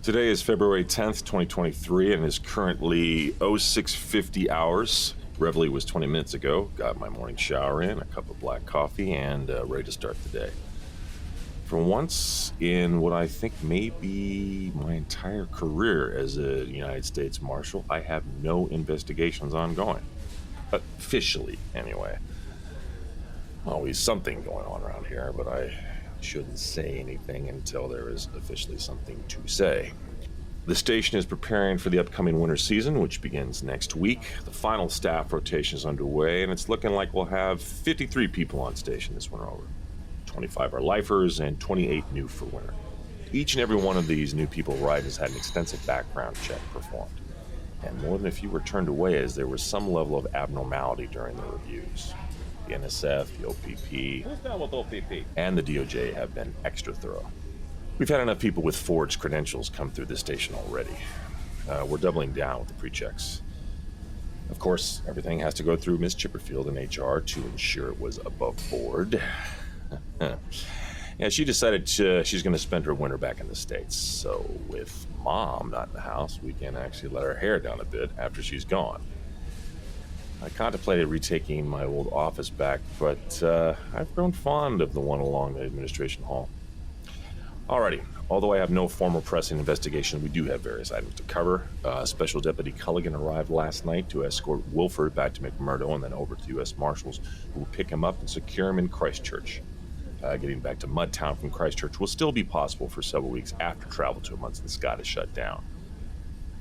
Today is February 10th, 2023, and is currently 0650 hours. Reveille was 20 minutes ago. Got my morning shower in, a cup of black coffee, and ready to start the day. For once in what I think may be my entire career as a United States Marshal, I have no investigations ongoing. Officially, anyway. Always something going on around here, but I shouldn't say anything until there is officially something to say. The station is preparing for the upcoming winter season, which begins next week. The final staff rotation is underway, and it's looking like we'll have 53 people on station this winter over. 25 are lifers and 28 new for winter. Each and every one of these new people arrived has had an extensive background check performed, and more than a few were turned away as there was some level of abnormality during the reviews. The NSF, the OPP, and the DOJ have been extra thorough. We've had enough people with forged credentials come through this station already. We're doubling down with the pre-checks. Of course, everything has to go through Ms. Chipperfield and HR to ensure it was above board. Yeah, she decided she's going to spend her winter back in the States. So with Mom not in the house, we can actually let her hair down a bit after she's gone. I contemplated retaking my old office back, but I've grown fond of the one along the administration hall. Alrighty, although I have no formal pressing investigation, we do have various items to cover. Special Deputy Culligan arrived last night to escort Wilford back to McMurdo and then over to U.S. Marshals, who will pick him up and secure him in Christchurch. Getting back to Mudtown from Christchurch will still be possible for several weeks after travel to him once the Scott is shut down.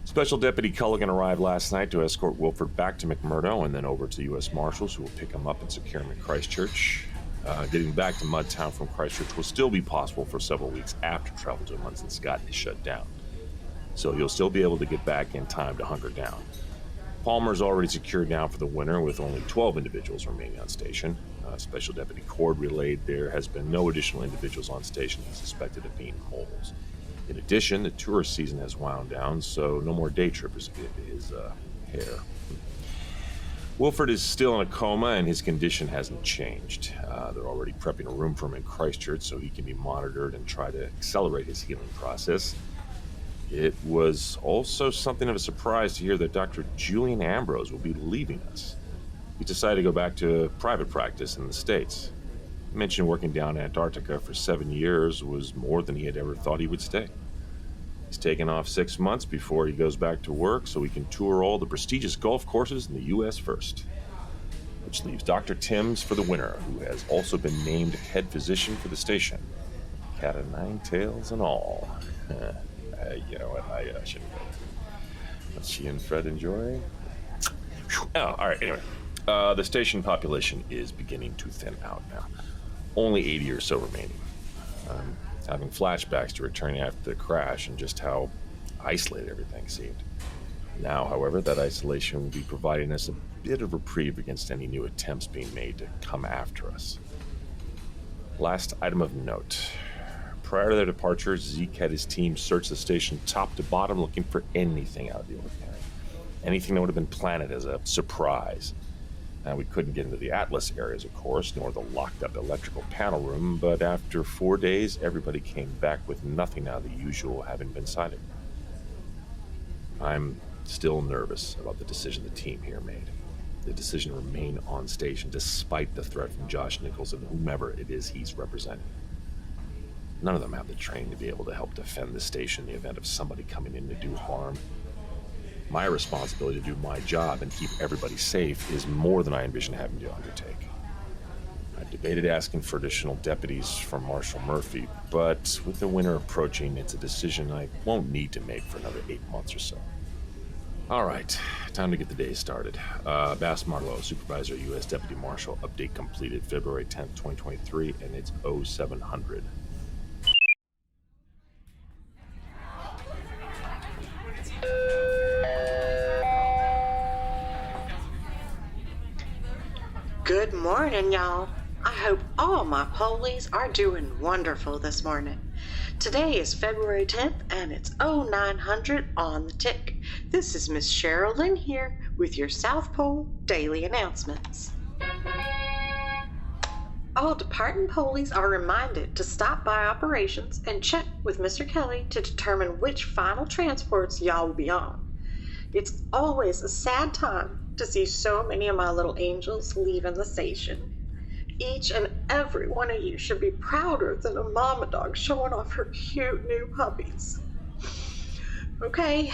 Special Deputy Culligan arrived last night to escort Wilford back to McMurdo and then over to U.S. Marshals, who will pick him up and secure him in Christchurch. Getting back to Mudtown from Christchurch will still be possible for several weeks after travel to him once the Scott is shut down. So you'll still be able to get back in time to hunker down. Palmer's already secured down for the winter with only 12 individuals remaining on station. Special Deputy Cord relayed there has been no additional individuals on station suspected of being moles. In addition, the tourist season has wound down, so no more day trippers get his hair. Wilford is still in a coma, and his condition hasn't changed. They're already prepping a room for him in Christchurch so he can be monitored and try to accelerate his healing process. It was also something of a surprise to hear that Dr. Julian Ambrose will be leaving us. He decided to go back to private practice in the States. He mentioned working down Antarctica for 7 years was more than he had ever thought he would stay. He's taken off 6 months before he goes back to work so he can tour all the prestigious golf courses in the U.S. first. Which leaves Dr. Timms for the winter, who has also been named head physician for the station. Cat of nine tails and all. You know what, I shouldn't go there. What she and Fred enjoy? Oh, alright, anyway. The station population is beginning to thin out now. Only 80 or so remaining. Having flashbacks to returning after the crash and just how isolated everything seemed. Now, however, that isolation will be providing us a bit of reprieve against any new attempts being made to come after us. Last item of note. Prior to their departure, Zeke had his team search the station top to bottom looking for anything out of the ordinary. Anything that would have been planted as a surprise. Now, we couldn't get into the Atlas areas, of course, nor the locked-up electrical panel room, but after 4 days, everybody came back with nothing out of the usual having been sighted. I'm still nervous about the decision the team here made. The decision to remain on station despite the threat from Josh Nichols and whomever it is he's representing. None of them have the training to be able to help defend the station in the event of somebody coming in to do harm. My responsibility to do my job and keep everybody safe is more than I envision having to undertake. I've debated asking for additional deputies from Marshal Murphy, but with the winter approaching, it's a decision I won't need to make for another 8 months or so. All right, time to get the day started. Bass Marlowe, Supervisor, U.S. Deputy Marshal, update completed February 10th, 2023, and it's 0700. Good morning, y'all. I hope all my polies are doing wonderful this morning. Today is February 10th, and it's 0900 on the tick. This is Miss Cheryl Lynn here with your South Pole Daily Announcements. All departing polies are reminded to stop by operations and check with Mr. Kelly to determine which final transports y'all will be on. It's always a sad time to see so many of my little angels leaving the station. Each and every one of you should be prouder than a mama dog showing off her cute new puppies. Okay,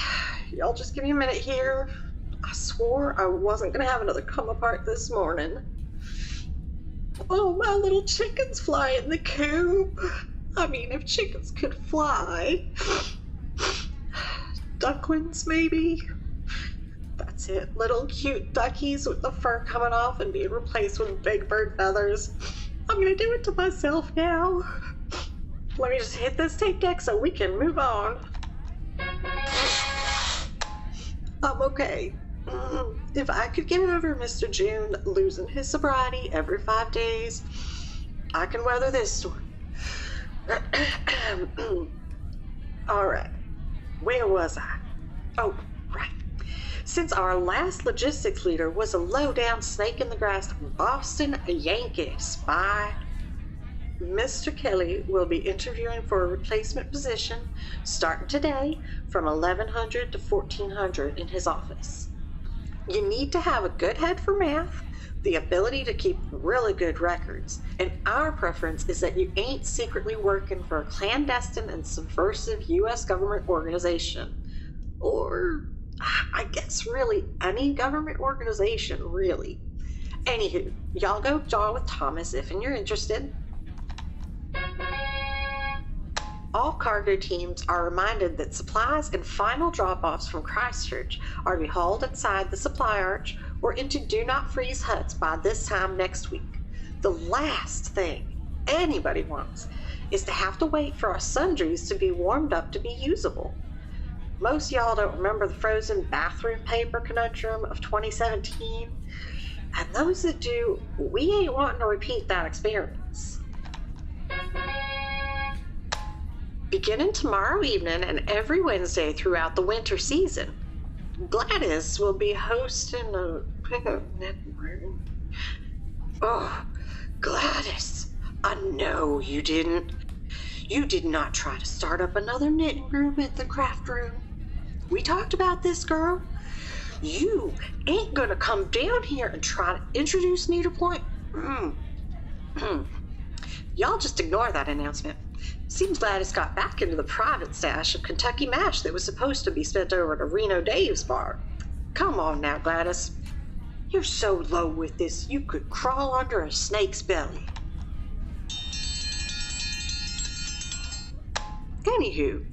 y'all just give me a minute here. I swore I wasn't going to have another come apart this morning. Oh, my little chickens fly in the coop. I mean, if chickens could fly. Ducklings, maybe? That's it. Little cute duckies with the fur coming off and being replaced with big bird feathers. I'm gonna do it to myself now. Let me just hit this tape deck so we can move on. I'm okay. If I could get over Mr. June losing his sobriety every 5 days, I can weather this storm. Alright, where was I? Oh, right. Since our last logistics leader was a low-down snake-in-the-grass Boston Yankee spy, Mr. Kelly will be interviewing for a replacement position starting today from 1100 to 1400 in his office. You need to have a good head for math, the ability to keep really good records, and our preference is that you ain't secretly working for a clandestine and subversive U.S. government organization. Or, I guess really any government organization, really. Anywho, y'all go jaw with Thomas if you're interested. All cargo teams are reminded that supplies and final drop-offs from Christchurch are to be hauled inside the supply arch or into do not freeze huts by this time next week. The last thing anybody wants is to have to wait for our sundries to be warmed up to be usable. Most y'all don't remember the frozen bathroom paper conundrum of 2017, and those that do, we ain't wanting to repeat that experience. Beginning tomorrow evening and every Wednesday throughout the winter season, Gladys will be hosting a pickup knitting room. Oh, Gladys, I know you didn't. You did not try to start up another knitting group at the craft room. We talked about this, girl. You ain't gonna come down here and try to introduce needlepoint. Y'all just ignore that announcement. Seems Gladys got back into the private stash of Kentucky mash that was supposed to be sent over to Reno Dave's bar. Come on now, Gladys. You're so low with this, you could crawl under a snake's belly. Anywho,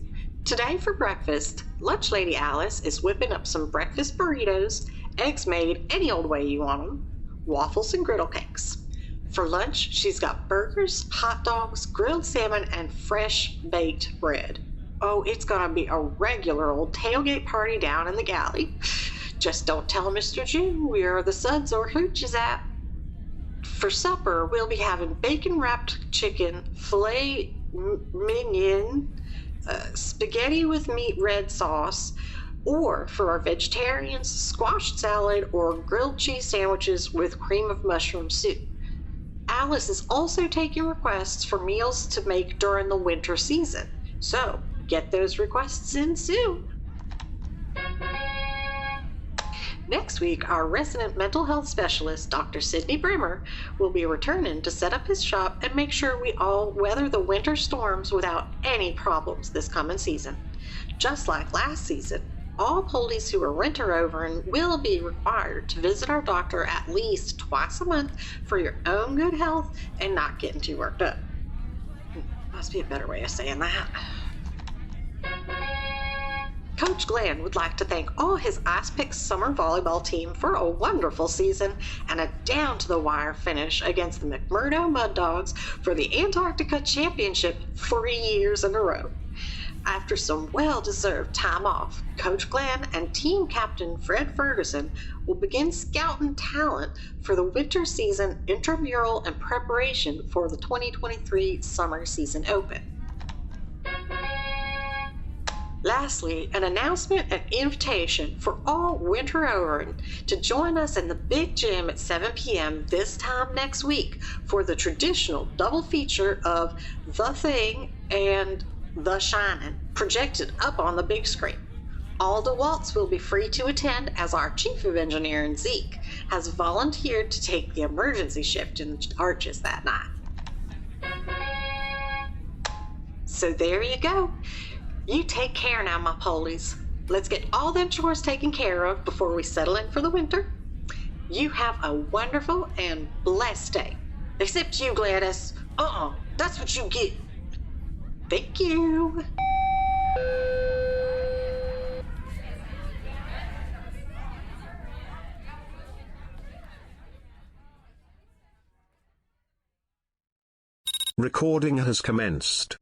today for breakfast, Lunch Lady Alice is whipping up some breakfast burritos, eggs made any old way you want them, waffles and griddle cakes. For lunch, she's got burgers, hot dogs, grilled salmon, and fresh baked bread. Oh, it's gonna be a regular old tailgate party down in the galley. Just don't tell Mr. June where the suds or hooch is at. For supper, we'll be having bacon-wrapped chicken, filet mignon, spaghetti with meat red sauce, or for our vegetarians, squash salad or grilled cheese sandwiches with cream of mushroom soup. Alice is also taking requests for meals to make during the winter season, so get those requests in soon. Next week, our resident mental health specialist, Dr. Sidney Brimmer, will be returning to set up his shop and make sure we all weather the winter storms without any problems this coming season. Just like last season, all police who are renter over and will be required to visit our doctor at least twice a month for your own good health and not getting too worked up. Must be a better way of saying that. Coach Glenn would like to thank all his Ice Picks summer volleyball team for a wonderful season and a down-to-the-wire finish against the McMurdo Mud Dogs for the Antarctica Championship 3 years in a row. After some well-deserved time off, Coach Glenn and team captain Fred Ferguson will begin scouting talent for the winter season intramural and preparation for the 2023 Summer Season Open. Lastly, an announcement and invitation for all winter over to join us in the big gym at 7 p.m. this time next week for the traditional double feature of The Thing and The Shining, projected up on the big screen. All DeWalt's will be free to attend as our chief of engineering, Zeke, has volunteered to take the emergency shift in the arches that night. So there you go. You take care now, my polies. Let's get all them chores taken care of before we settle in for the winter. You have a wonderful and blessed day. Except you, Gladys. That's what you get. Thank you. Recording has commenced.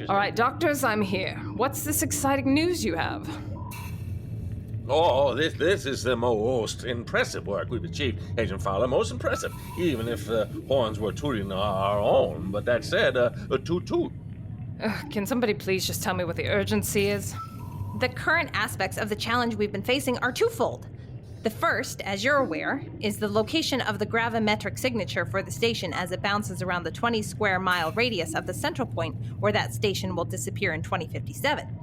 All right, doctors, I'm here. What's this exciting news you have? Oh, this is the most impressive work we've achieved, Agent Fowler. Most impressive, even if horns were tooting our own. But that said, a toot-toot. Can somebody please just tell me what the urgency is? The current aspects of the challenge we've been facing are twofold. The first, as you're aware, is the location of the gravimetric signature for the station as it bounces around the 20 square mile radius of the central point where that station will disappear in 2057.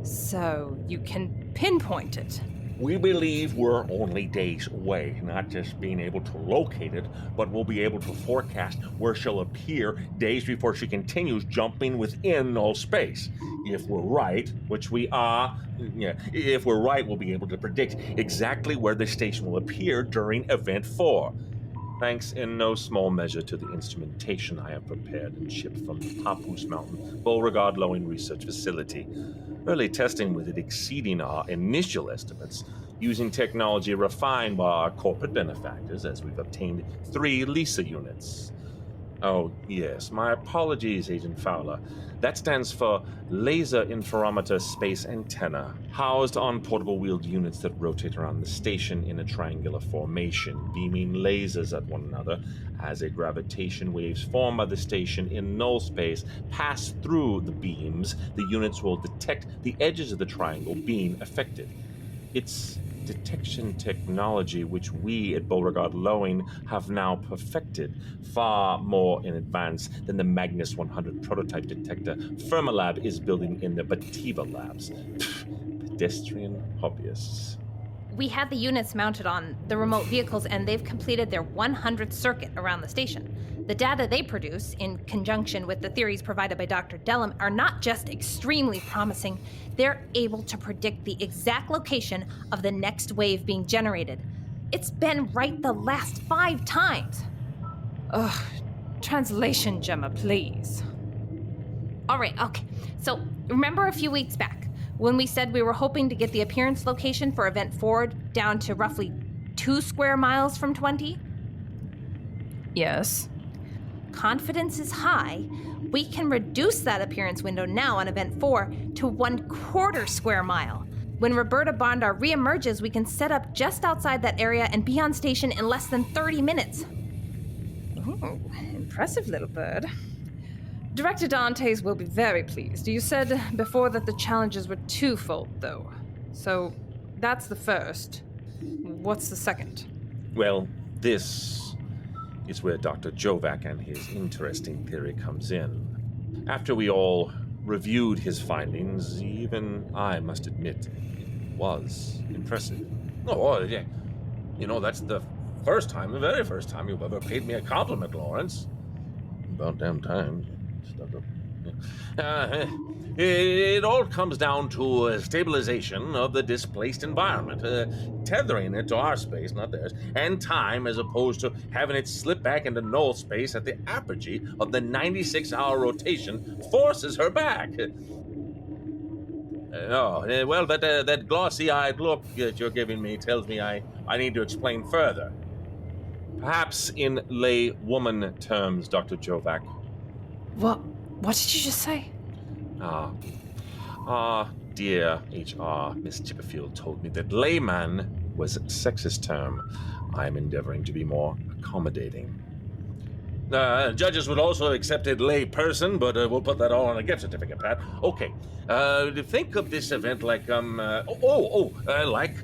So you can pinpoint it. We believe we're only days away, not just being able to locate it, but we'll be able to forecast where she'll appear days before she continues jumping within null space. If we're right, which we are, if we're right, we'll be able to predict exactly where the station will appear during Event 4. Thanks in no small measure to the instrumentation I have prepared and shipped from the Papoose Mountain Beauregard Loewen Research Facility. Early testing with it exceeding our initial estimates, using technology refined by our corporate benefactors as we've obtained 3 LISA units. Oh, yes, my apologies, Agent Fowler. That stands for Laser Interferometer Space Antenna, housed on portable wheeled units that rotate around the station in a triangular formation, beaming lasers at one another. As a gravitation waves formed by the station in null space pass through the beams, the units will detect the edges of the triangle being affected. It's detection technology which we at Beauregard Loewen have now perfected, far more in advance than the Magnus 100 prototype detector Fermilab is building in the Bativa labs. Pedestrian hobbyists. We had the units mounted on the remote vehicles and they've completed their 100th circuit around the station. The data they produce, in conjunction with the theories provided by Dr. Dellum, are not just extremely promising, they're able to predict the exact location of the next wave being generated. It's been right the last 5 times. Ugh, translation, Gemma, please. All right, okay. So, remember a few weeks back when we said we were hoping to get the appearance location for Event 4 down to roughly 2 square miles from 20? Yes. Confidence is high. We can reduce that appearance window now on Event 4 to 1/4 square mile. When Roberta Bondar reemerges, we can set up just outside that area and be on station in less than 30 minutes. Oh, impressive little bird. Director Dantes will be very pleased. You said before that the challenges were twofold, though. So that's the first. What's the second? Well, this is where Dr. Jovac and his interesting theory comes in. After we all reviewed his findings, even I must admit it was impressive. Oh, yeah. That's the very first time you've ever paid me a compliment, Lawrence. About damn time. It all comes down to stabilization of the displaced environment, tethering it to our space, not theirs, and time, as opposed to having it slip back into null space at the apogee of the 96-hour rotation forces her back. That glossy-eyed look that you're giving me tells me I need to explain further. Perhaps in lay-woman terms, Dr. Jovac. What did you just say? Dear HR, Miss Chipperfield told me that layman was a sexist term. I'm endeavoring to be more accommodating. Judges would also have accepted lay person, but we'll put that all on a gift certificate, Pat. Okay. Think of this event like, like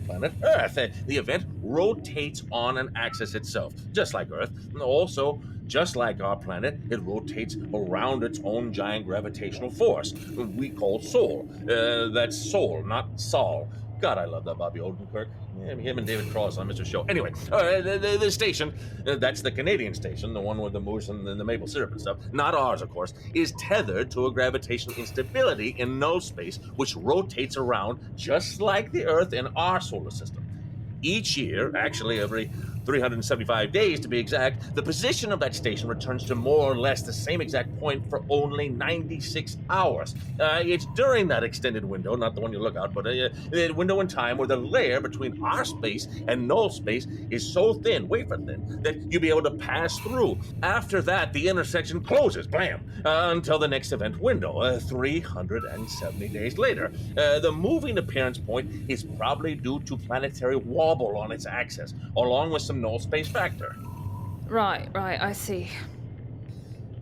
planet Earth. The event rotates on an axis itself, just like Earth. Also, just like our planet, it rotates around its own giant gravitational force we call Sol. That's Sol, not Sol. God, I love that Bobby Odenkirk. Yeah, him and David Cross on Mr. Show. Anyway, the station, that's the Canadian station, the one with the moose and the maple syrup and stuff, not ours, of course, is tethered to a gravitational instability in null space, which rotates around just like the Earth in our solar system. Each year, actually every 375 days to be exact, the position of that station returns to more or less the same exact point for only 96 hours. It's during that extended window, not the one you look out, but the window in time where the layer between our space and null space is so thin, wafer thin, that you'll be able to pass through. After that, the intersection closes, blam, until the next event window, 370 days later. The moving appearance point is probably due to planetary wobble on its axis, along with some null space factor. Right, I see.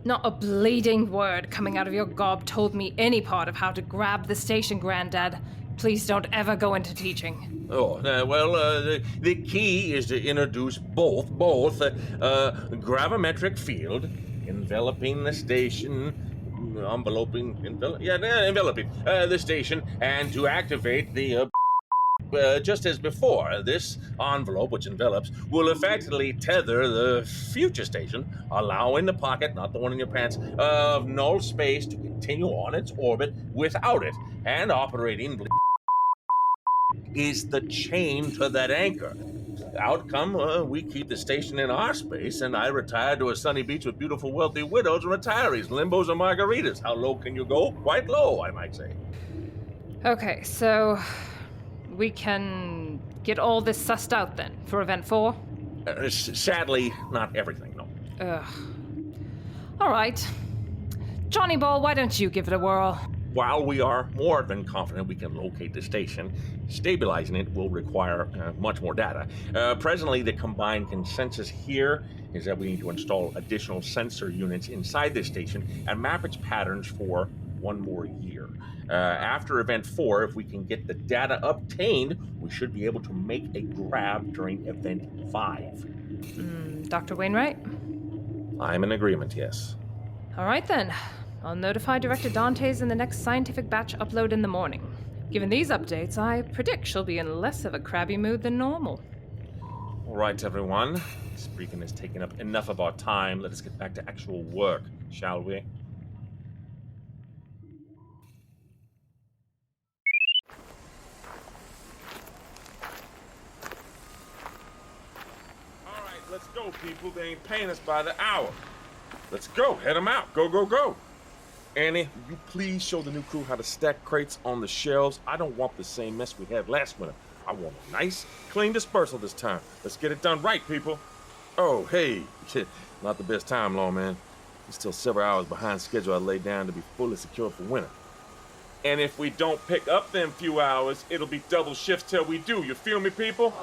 Not a bleeding word coming out of your gob told me any part of how to grab the station, Granddad. Please don't ever go into teaching. The key is to introduce both gravimetric field, enveloping the station, enveloping the station, and to activate the just as before, this envelope, which envelops, will effectively tether the future station, allowing the pocket, not the one in your pants, of null space to continue on its orbit without it, and operating is the chain to that anchor. Outcome, we keep the station in our space, and I retire to a sunny beach with beautiful, wealthy widows and retirees, limbos and margaritas. How low can you go? Quite low, I might say. Okay, so we can get all this sussed out then for Event 4? Sadly, not everything, no. Ugh. All right. Johnny Ball, why don't you give it a whirl? While we are more than confident we can locate the station, stabilizing it will require much more data. Presently, the combined consensus here is that we need to install additional sensor units inside this station and map its patterns for one more year. After Event 4, if we can get the data obtained, we should be able to make a grab during Event 5. Dr. Wainwright? I'm in agreement, yes. All right then. I'll notify Director Dantes in the next scientific batch upload in the morning. Given these updates, I predict she'll be in less of a crabby mood than normal. All right, everyone. This briefing has taken up enough of our time. Let us get back to actual work, shall we? All right, let's go, people. They ain't paying us by the hour. Let's go. Head them out. Go, go, go. Annie, will you please show the new crew how to stack crates on the shelves? I don't want the same mess we had last winter. I want a nice, clean dispersal this time. Let's get it done right, people. Oh, hey. Not the best time, lawman. We're still several hours behind schedule I laid down to be fully secured for winter. And if we don't pick up them few hours, it'll be double shifts till we do. You feel me, people?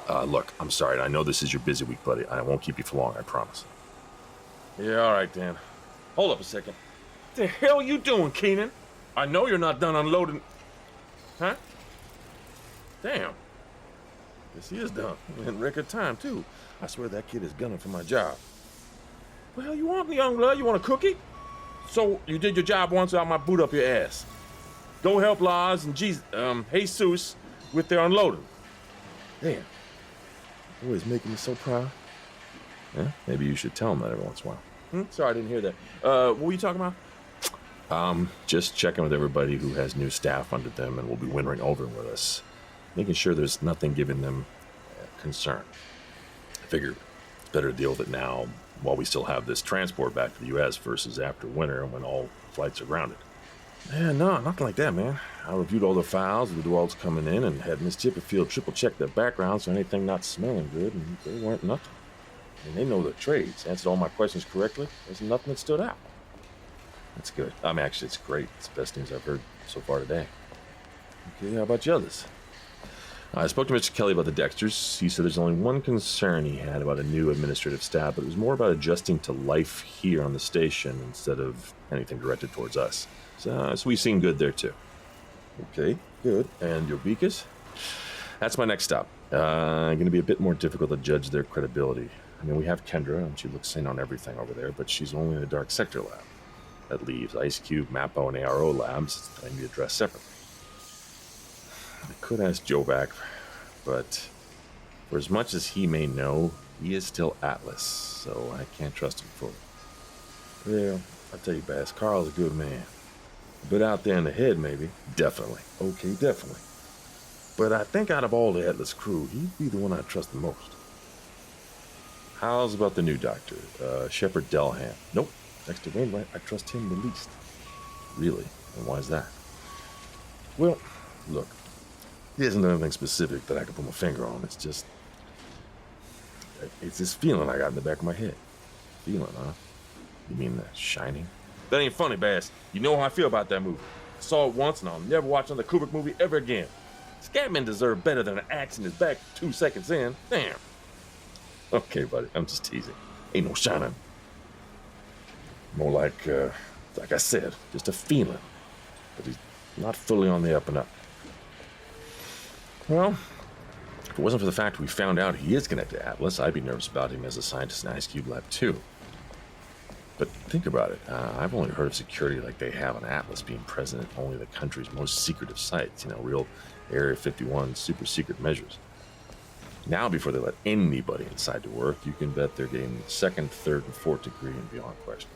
Look, I'm sorry. I know this is your busy week, buddy. I won't keep you for long, I promise. Yeah, all right, Dan. Hold up a second. What the hell you doing, Keenan? I know you're not done unloading. Huh? Damn. Guess he is done. In record time, too. I swear that kid is gunning for my job. What the hell you want, young blood? You want a cookie? So, you did your job once, so I might boot up your ass. Go help Lars and Jesus with their unloading. Damn. Boy, he's making me so proud. Yeah, maybe you should tell him that every once in a while. Sorry, I didn't hear that. What were you talking about? Just checking with everybody who has new staff under them and will be wintering over with us. Making sure there's nothing giving them concern. I figured it's better to deal with it now while we still have this transport back to the U.S. versus after winter when all flights are grounded. Yeah, no, nothing like that, man. I reviewed all the files of the Dwells coming in and had Miss Chipperfield triple-check their backgrounds for anything not smelling good, and they weren't nothing. And they know their trades. Answered all my questions correctly. There's nothing that stood out. That's good. Actually, it's great. It's the best news I've heard so far today. Okay, how about you others? I spoke to Mr. Kelly about the Dexters. He said there's only one concern he had about a new administrative staff, but it was more about adjusting to life here on the station instead of anything directed towards us. So we seem good there too. Okay, good. And your Beakers? That's my next stop. Going to be a bit more difficult to judge their credibility. I mean, we have Kendra, and she looks sane on everything over there, but she's only in the dark sector lab. That leaves Ice Cube, Mappo, and ARO labs that can be addressed separately. I could ask Joe back, but for as much as he may know, he is still Atlas, so I can't trust him fully. Well, I'll tell you, Bass, Carl's a good man. A bit out there in the head, maybe. Definitely. Okay, definitely. But I think out of all the Atlas crew, he'd be the one I trust the most. How's about the new doctor, Shepard Delham? Nope. Next to Wainwright, I trust him the least. Really? And why is that? Well, look, there isn't anything specific that I can put my finger on. It's just... it's this feeling I got in the back of my head. Feeling, huh? You mean The Shining? That ain't funny, Bass. You know how I feel about that movie. I saw it once, and I'll never watch another Kubrick movie ever again. Scatman deserved better than an axe in his back 2 seconds in. Damn. Okay, buddy, I'm just teasing. Ain't no shining. More like I said, just a feeling. But he's not fully on the up and up. Well, if it wasn't for the fact we found out he is connected to Atlas, I'd be nervous about him as a scientist in Ice Cube Lab too. But think about it. I've only heard of security like they have on Atlas being present at only the country's most secretive sites. You know, real Area 51 super secret measures. Now, before they let anybody inside to work, you can bet they're getting the second, third, and fourth degree and beyond question.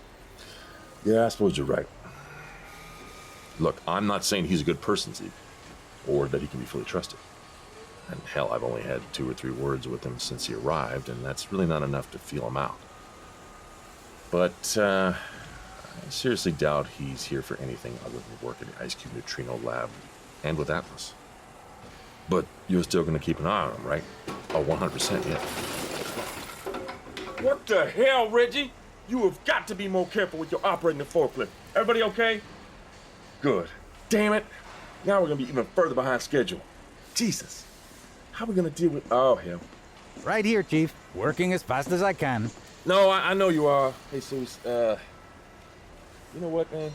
Yeah, I suppose you're right. Look, I'm not saying he's a good person, Zeke, or that he can be fully trusted. And hell, I've only had 2 or 3 words with him since he arrived, and that's really not enough to feel him out. But I seriously doubt he's here for anything other than work at the Ice Cube Neutrino Lab and with Atlas. But you're still going to keep an eye on him, right? Oh, 100%, yeah. What the hell, Reggie? You have got to be more careful with your operating the forklift. Everybody okay? Good. Damn it. Now we're going to be even further behind schedule. Jesus. How are we going to deal with... Oh, hell. Right here, Chief. Working as fast as I can. No, I know you are. Jesus, you know what, man?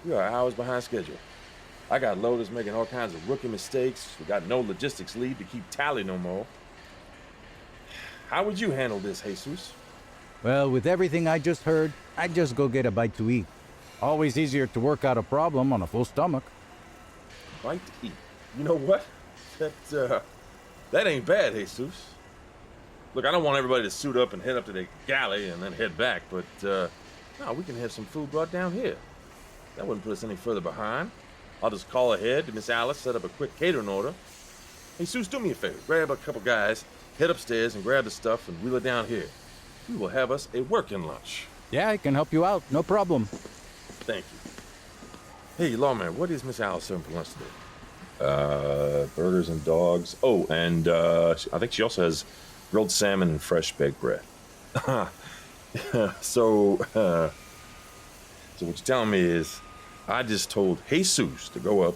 We are hours behind schedule. I got loaders making all kinds of rookie mistakes. We got no logistics lead to keep tally no more. How would you handle this, Jesus? Well, with everything I just heard, I'd just go get a bite to eat. Always easier to work out a problem on a full stomach. Bite to eat? You know what? That ain't bad, Jesus. Look, I don't want everybody to suit up and head up to the galley and then head back, but, no, we can have some food brought down here. That wouldn't put us any further behind. I'll just call ahead to Miss Alice, set up a quick catering order. Hey, Seuss, do me a favor. Grab a couple guys, head upstairs and grab the stuff and wheel it down here. We will have us a working lunch. Yeah, I can help you out. No problem. Thank you. Hey, lawman, what is Miss Alice serving for lunch today? Burgers and dogs. Oh, and I think she also has grilled salmon and fresh baked bread. So what you're telling me is I just told Jesus to go up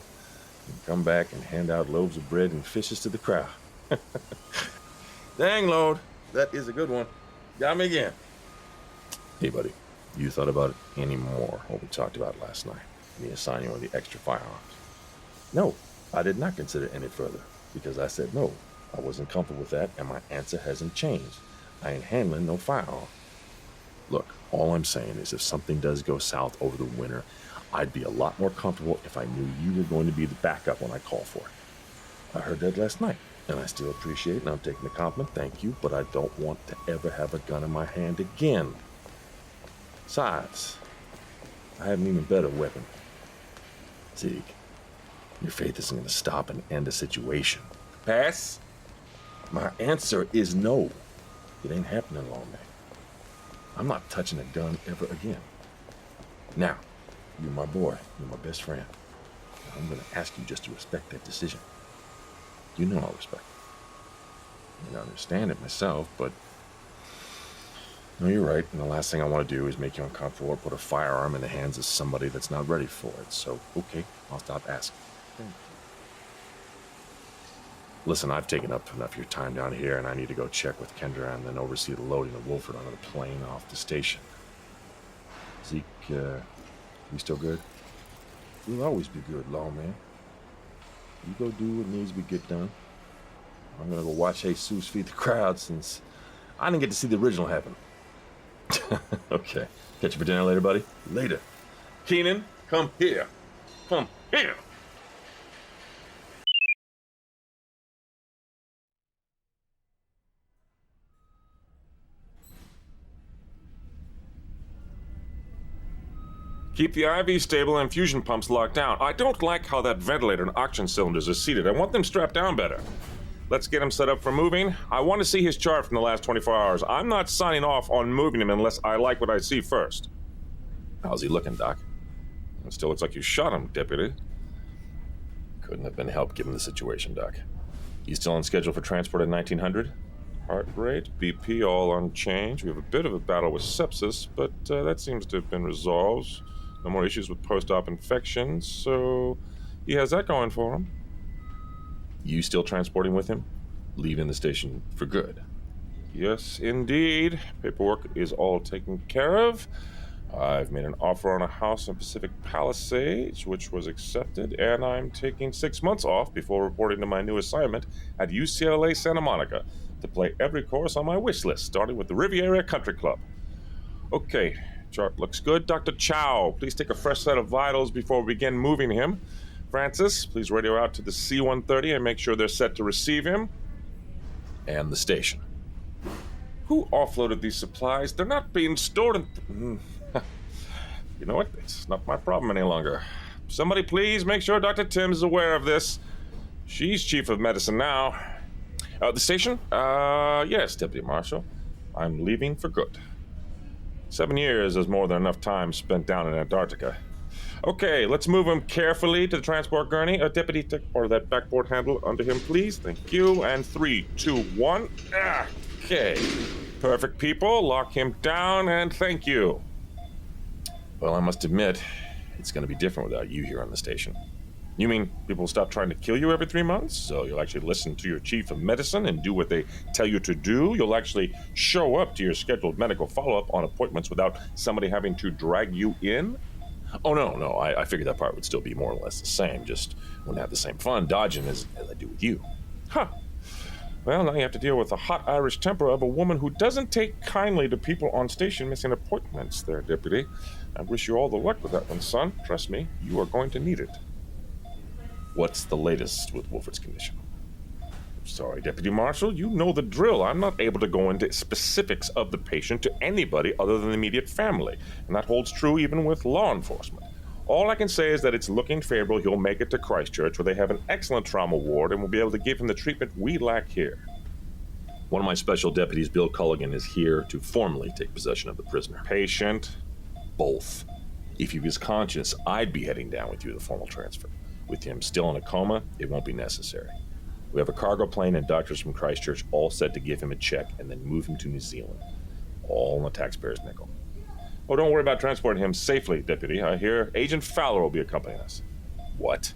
and come back and hand out loaves of bread and fishes to the crowd. Dang, Lord, that is a good one. Got me again. Hey, buddy, you thought about it any more what we talked about last night? Me assigning one of the extra firearms? No, I did not consider any further because I said no. I wasn't comfortable with that, and my answer hasn't changed. I ain't handling no firearm. Look, all I'm saying is if something does go south over the winter, I'd be a lot more comfortable if I knew you were going to be the backup when I call for it. I heard that last night, and I still appreciate it, and I'm taking the compliment, thank you, but I don't want to ever have a gun in my hand again. Besides, I have an even better weapon. Zeke, your faith isn't going to stop and end the situation. Pass? My answer is no. It ain't happening, lawman. I'm not touching a gun ever again. Now, you're my boy. You're my best friend. I'm going to ask you just to respect that decision. You know I'll respect it. I understand it myself, but No, you're right, and the last thing I want to do is make you uncomfortable or put a firearm in the hands of somebody that's not ready for it. So, okay, I'll stop asking. Thank you. Listen, I've taken up enough of your time down here, and I need to go check with Kendra and then oversee the loading of Wolford onto the plane off the station. Zeke, you still good? We'll always be good, lawman. You go do what needs to be get done. I'm gonna go watch Jesus feed the crowd since I didn't get to see the original happen. Okay. Catch you for dinner later, buddy? Later. Keenan, come here. Come here. Keep the IV stable and fusion pumps locked down. I don't like how that ventilator and oxygen cylinders are seated. I want them strapped down better. Let's get him set up for moving. I want to see his chart from the last 24 hours. I'm not signing off on moving him unless I like what I see first. How's he looking, Doc? It still looks like you shot him, Deputy. Couldn't have been helped given the situation, Doc. He's still on schedule for transport at 1900? Heart rate, BP all unchanged. We have a bit of a battle with sepsis, but that seems to have been resolved. No more issues with post-op infections, so he has that going for him. You still transporting with him? Leaving the station for good? Yes, indeed. Paperwork is all taken care of. I've made an offer on a house in Pacific Palisades, which was accepted, and I'm taking 6 months off before reporting to my new assignment at UCLA Santa Monica to play every course on my wish list, starting with the Riviera Country Club. Okay, chart looks good. Dr. Chow, please take a fresh set of vitals before we begin moving him. Francis, please radio out to the C-130 and make sure they're set to receive him. And the station. Who offloaded these supplies? They're not being stored in... You know what? It's not my problem any longer. Somebody please make sure Dr. Timms is aware of this. She's chief of medicine now. The station? Yes, Deputy Marshal. I'm leaving for good. 7 years is more than enough time spent down in Antarctica. Okay, let's move him carefully to the transport gurney. Deputy, take order that backboard handle under him, please. Thank you. And 3, 2, 1. Okay. Perfect, people. Lock him down, and thank you. Well, I must admit, it's going to be different without you here on the station. You mean people stop trying to kill you every 3 months? So you'll actually listen to your chief of medicine and do what they tell you to do? You'll actually show up to your scheduled medical follow-up on appointments without somebody having to drag you in? Oh, no, I figured that part would still be more or less the same, just wouldn't have the same fun dodging as I do with you. Huh. Well, now you have to deal with the hot Irish temper of a woman who doesn't take kindly to people on station missing appointments there, Deputy. I wish you all the luck with that one, son. Trust me, you are going to need it. What's the latest with Wolford's condition? Sorry, Deputy Marshal, you know the drill. I'm not able to go into specifics of the patient to anybody other than the immediate family, and that holds true even with law enforcement. All I can say is that it's looking favorable he'll make it to Christchurch, where they have an excellent trauma ward and will be able to give him the treatment we lack here. One of my special deputies, Bill Culligan, is here to formally take possession of the prisoner. Patient? Both. If he was conscious, I'd be heading down with you to the formal transfer. With him still in a coma, it won't be necessary. We have a cargo plane and doctors from Christchurch all set to give him a check and then move him to New Zealand. All on the taxpayer's nickel. Oh, don't worry about transporting him safely, Deputy. I hear Agent Fowler will be accompanying us. What?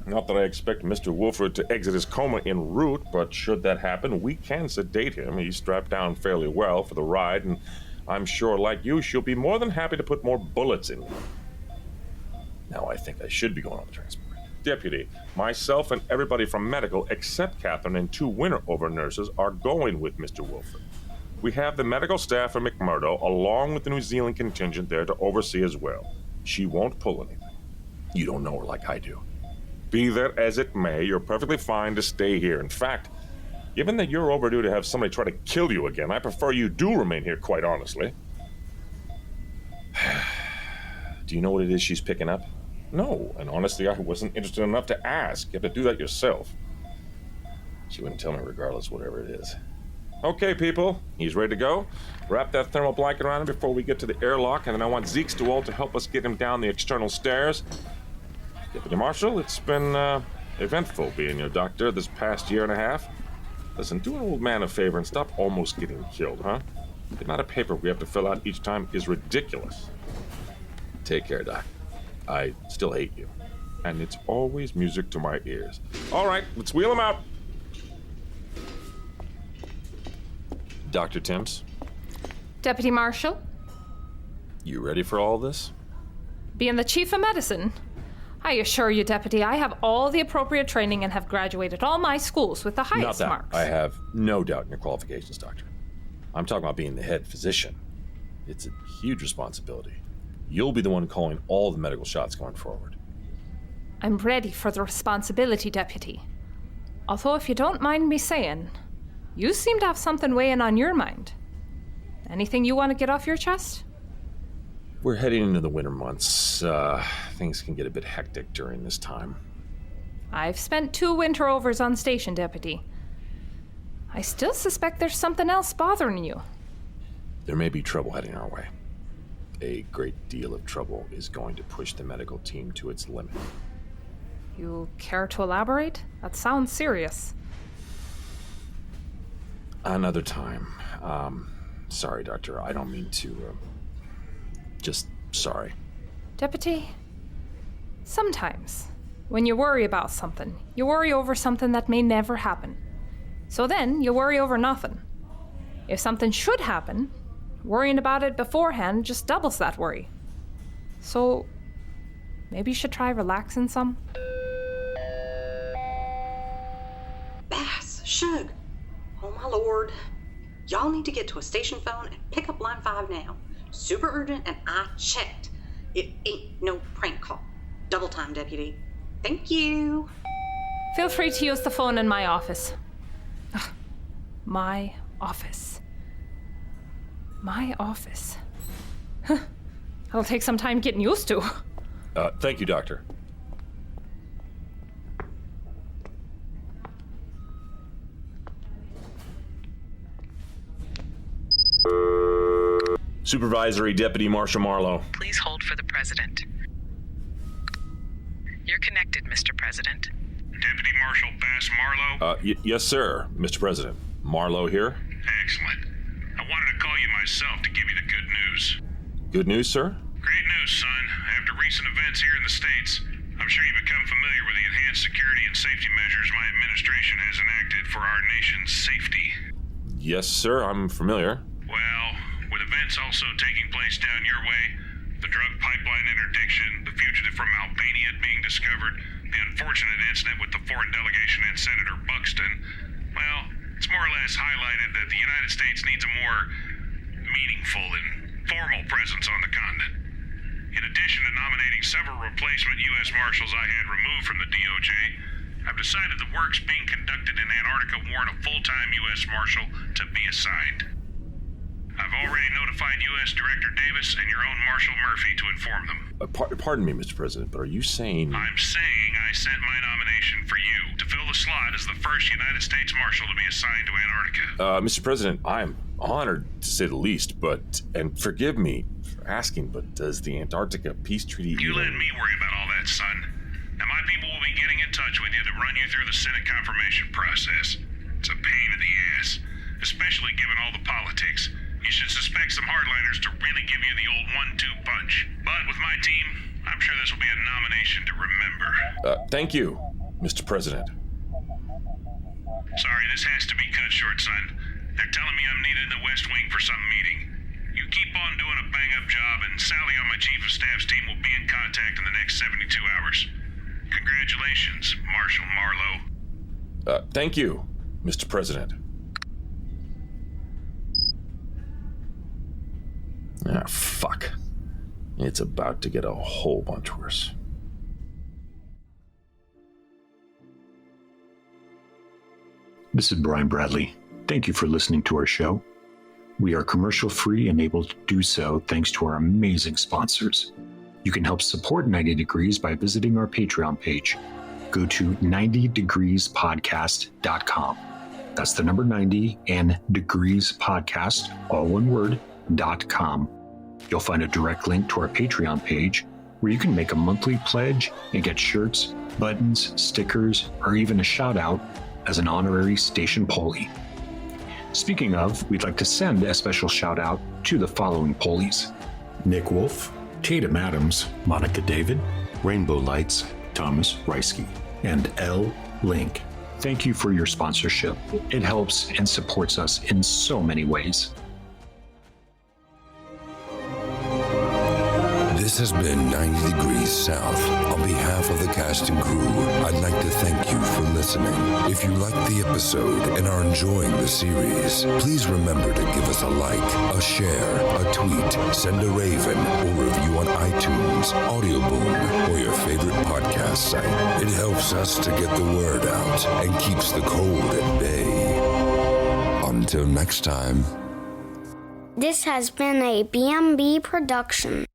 Not that I expect Mr. Wolford to exit his coma en route, but should that happen, we can sedate him. He's strapped down fairly well for the ride, and I'm sure, like you, she'll be more than happy to put more bullets in him. Now I think I should be going on the transport. Deputy, myself and everybody from medical, except Catherine and 2 winter-over nurses, are going with Mr. Wolford. We have the medical staff from McMurdo, along with the New Zealand contingent there to oversee as well. She won't pull anything. You don't know her like I do. Be that as it may, you're perfectly fine to stay here. In fact, given that you're overdue to have somebody try to kill you again, I prefer you do remain here, quite honestly. Do you know what it is she's picking up? No, and honestly, I wasn't interested enough to ask. You have to do that yourself. She wouldn't tell me regardless, whatever it is. Okay, people, he's ready to go. Wrap that thermal blanket around him before we get to the airlock, and then I want Zeke Stewall to help us get him down the external stairs. Deputy Marshal, it's been eventful being your doctor this past year and a half. Listen, do an old man a favor and stop almost getting killed, huh? The amount of paper we have to fill out each time is ridiculous. Take care, Doc. I still hate you. And it's always music to my ears. All right, let's wheel him out. Dr. Timms, Deputy Marshal, you ready for all this? being the chief of medicine, I assure you, Deputy, I have all the appropriate training and have graduated all my schools with the highest Not that. marks. I have no doubt in your qualifications, Doctor. I'm talking about being the head physician. It's a huge responsibility. You'll be the one calling all the medical shots going forward. I'm ready for the responsibility, Deputy. Although, if you don't mind me saying, you seem to have something weighing on your mind. Anything you want to get off your chest? We're heading into the winter months. Things can get a bit hectic during this time. I've spent 2 winter overs on station, Deputy. I still suspect there's something else bothering you. There may be trouble heading our way. A great deal of trouble is going to push the medical team to its limit. You care to elaborate? That sounds serious. Another time. Sorry, Doctor. I don't mean to. Just sorry. Deputy, sometimes, when you worry about something, you worry over something that may never happen. So then, you worry over nothing. If something should happen, worrying about it beforehand just doubles that worry. So, maybe you should try relaxing some? Bass, Shug. Oh my lord. Y'all need to get to a station phone and pick up line 5 now. Super urgent, and I checked. It ain't no prank call. Double time, Deputy. Thank you. Feel free to use the phone in my office. Ugh, my office. My office. Huh. That'll take some time getting used to. Thank you, Doctor. Supervisory Deputy Marshal Marlowe. Please hold for the President. You're connected, Mr. President. Deputy Marshal Bass Marlowe? Yes, sir, Mr. President. Marlowe here. Excellent. I wanted to call you myself to give you the good news. Good news, sir? Great news, son. After recent events here in the States, I'm sure you've become familiar with the enhanced security and safety measures my administration has enacted for our nation's safety. Yes, sir, I'm familiar. Well, with events also taking place down your way, the drug pipeline interdiction, the fugitive from Albania being discovered, the unfortunate incident with the foreign delegation and Senator Buxton, well, it's more or less highlighted that the United States needs a more meaningful and formal presence on the continent. In addition to nominating several replacement U.S. Marshals I had removed from the DOJ, I've decided the works being conducted in Antarctica warrant a full-time U.S. Marshal to be assigned. I've already notified U.S. Director Davis and your own Marshal Murphy to inform them. Pardon me, Mr. President, but are you saying... I'm saying I sent my nomination for you to fill the slot as the first United States Marshal to be assigned to Antarctica. Mr. President, I'm honored, to say the least, and forgive me for asking, but does the Antarctica Peace Treaty You let me worry about all that, son. And my people will be getting in touch with you to run you through the Senate confirmation process. It's a pain in the ass, especially given all the politics. You should suspect some hardliners to really give you the old 1-2 punch. But with my team, I'm sure this will be a nomination to remember. Thank you, Mr. President. Sorry, this has to be cut short, son. They're telling me I'm needed in the West Wing for some meeting. You keep on doing a bang-up job, and Sally on my Chief of Staff's team will be in contact in the next 72 hours. Congratulations, Marshal Marlowe. Thank you, Mr. President. Ah, fuck. It's about to get a whole bunch worse. This is Brian Bradley. Thank you for listening to our show. We are commercial-free and able to do so thanks to our amazing sponsors. You can help support 90 Degrees by visiting our Patreon page. Go to 90degreespodcast.com. That's the number 90 and Degrees Podcast, all one word, .com. You'll find a direct link to our Patreon page where you can make a monthly pledge and get shirts, buttons, stickers, or even a shout out as an honorary station Polly. Speaking of, we'd like to send a special shout out to the following Polies: Nick Wolf, Tatum Adams, Monica David, Rainbow Lights, Thomas Reisky, and L. Link. Thank you for your sponsorship. It helps and supports us in so many ways. This has been 90 Degrees South. On behalf of the cast and crew, I'd like to thank you for listening. If you liked the episode and are enjoying the series, please remember to give us a like, a share, a tweet, send a raven, or review on iTunes, Audioboom, or your favorite podcast site. It helps us to get the word out and keeps the cold at bay. Until next time. This has been a BMB production.